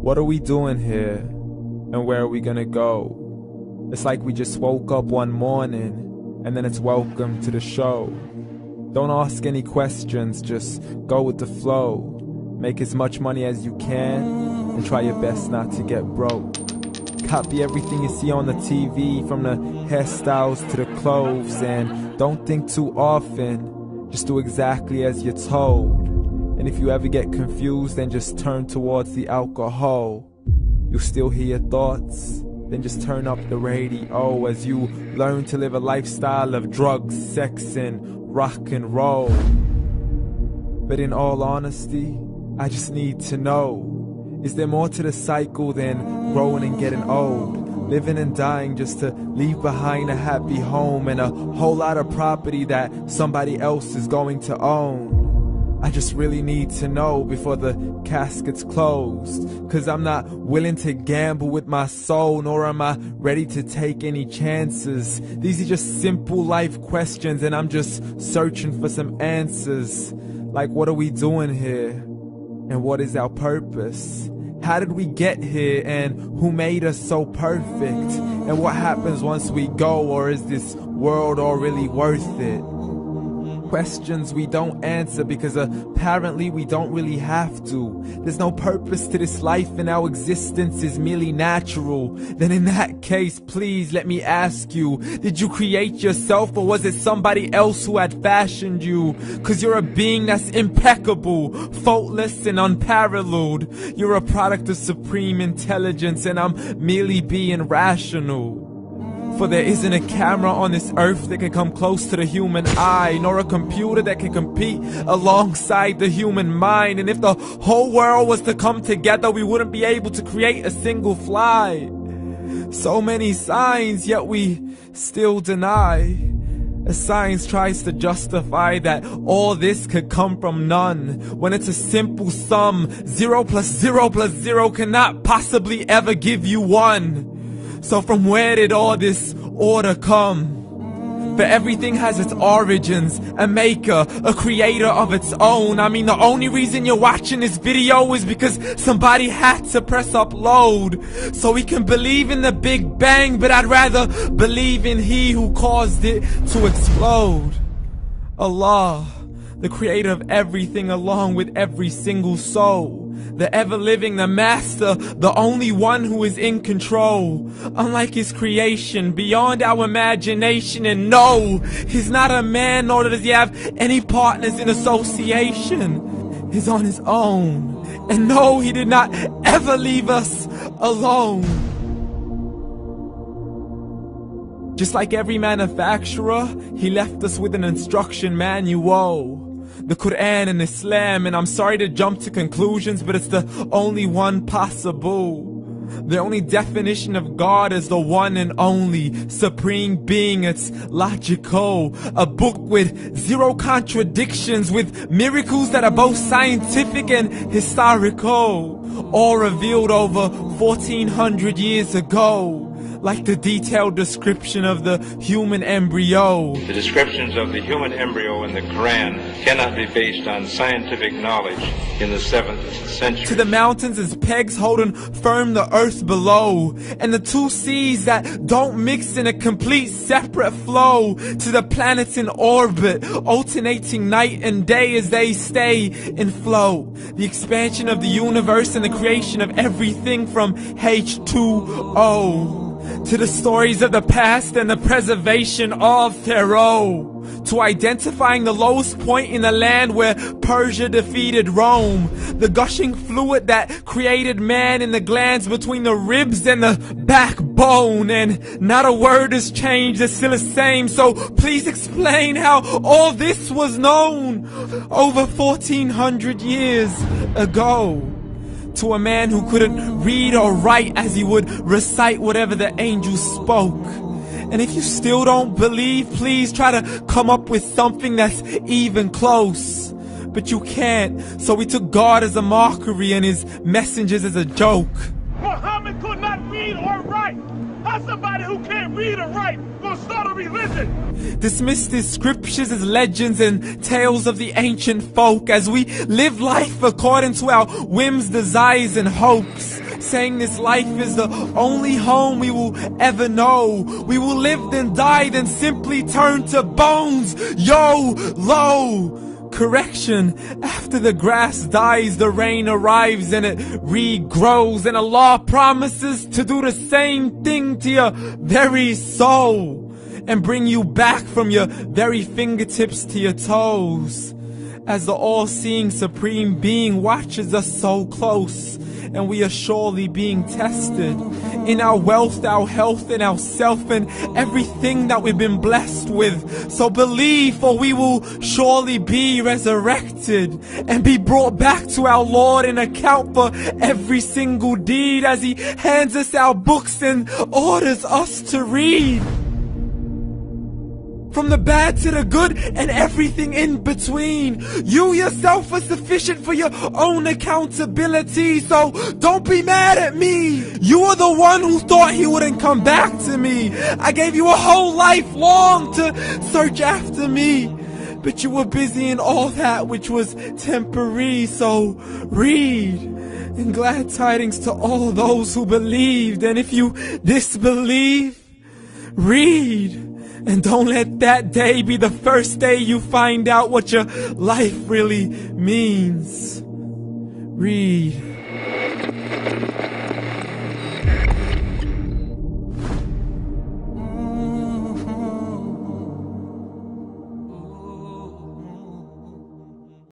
What are we doing here? And where are we gonna go? It's like we just woke up one morning, and then it's welcome to the show. Don't ask any questions, just go with the flow. Make as much money as you can, and try your best not to get broke. Copy everything you see on the TV, from the hairstyles to the clothes, and don't think too often, just do exactly as you're told. And if you ever get confused, then just turn towards the alcohol. You'll still hear your thoughts, then just turn up the radio as you learn to live a lifestyle of drugs, sex, and rock and roll. But in all honesty, I just need to know, is there more to the cycle than growing and getting old? Living and dying just to leave behind a happy home and a whole lot of property that somebody else is going to own. I just really need to know before the casket's closed, 'cause I'm not willing to gamble with my soul, nor am I ready to take any chances. These are just simple life questions, and I'm just searching for some answers. Like, what are we doing here? And what is our purpose? How did we get here, and who made us so perfect? And what happens once we go, or is this world all really worth it? Questions we don't answer because apparently we don't really have to. There's no purpose to this life and our existence is merely natural. Then in that case, please let me ask you, did you create yourself, or was it somebody else who had fashioned you? 'Cause you're a being that's impeccable, faultless and unparalleled. You're a product of supreme intelligence, and I'm merely being rational. For there isn't a camera on this earth that can come close to the human eye, nor a computer that can compete alongside the human mind. And if the whole world was to come together, we wouldn't be able to create a single fly. So many signs, yet we still deny. As science tries to justify that all this could come from none, when it's a simple sum. 0 plus 0 plus 0 cannot possibly ever give you 1. So from where did all this order come? For everything has its origins, a maker, a creator of its own. I mean, the only reason you're watching this video is because somebody had to press upload. So we can believe in the Big Bang, but I'd rather believe in He who caused it to explode. Allah, the creator of everything along with every single soul. The ever-living, the master, the only one who is in control. Unlike his creation, beyond our imagination. And no, he's not a man, nor does he have any partners in association. He's on his own. And no, he did not ever leave us alone. Just like every manufacturer, he left us with an instruction manual. The Quran and Islam, and I'm sorry to jump to conclusions, but it's the only one possible. The only definition of God is the one and only supreme being. It's logical, a book with 0 contradictions, with miracles that are both scientific and historical, all revealed over 1400 years ago. Like the detailed description of the human embryo. The descriptions of the human embryo in the Quran cannot be based on scientific knowledge in the 7th century. To the mountains as pegs holding firm the earth below, and the 2 seas that don't mix in a complete separate flow. To the planets in orbit, alternating night and day as they stay in flow. The expansion of the universe and the creation of everything from H2O. To the stories of the past and the preservation of Pharaoh. To identifying the lowest point in the land where Persia defeated Rome. The gushing fluid that created man in the glands between the ribs and the backbone. And not a word has changed, it's still the same. So please explain how all this was known over 1400 years ago. To a man who couldn't read or write, as he would recite whatever the angels spoke. And if you still don't believe, please try to come up with something that's even close. But you can't, so we took God as a mockery and his messengers as a joke. Muhammad could not read or write. How's somebody who can't read or write gonna start a religion? Dismissed his scriptures as legends and tales of the ancient folk, as we live life according to our whims, desires, and hopes. saying this life is the only home we will ever know. We will live then die, then simply turn to bones. YOLO! Correction, after the grass dies, the rain arrives and it regrows, and Allah promises to do the same thing to your very soul and bring you back from your very fingertips to your toes, as the all-seeing supreme being watches us so close, and we are surely being tested in our wealth, our health, and our self, and everything that we've been blessed with. So believe, for we will surely be resurrected and be brought back to our Lord and account for every single deed, as He hands us our books and orders us to read. From the bad to the good and everything in between. You yourself are sufficient for your own accountability, so don't be mad at me. You are the one who thought He wouldn't come back to me. I gave you a whole life long to search after me, but you were busy in all that which was temporary. So read, and glad tidings to all those who believed. And if you disbelieve, read. And don't let that day be the first day you find out what your life really means. Read.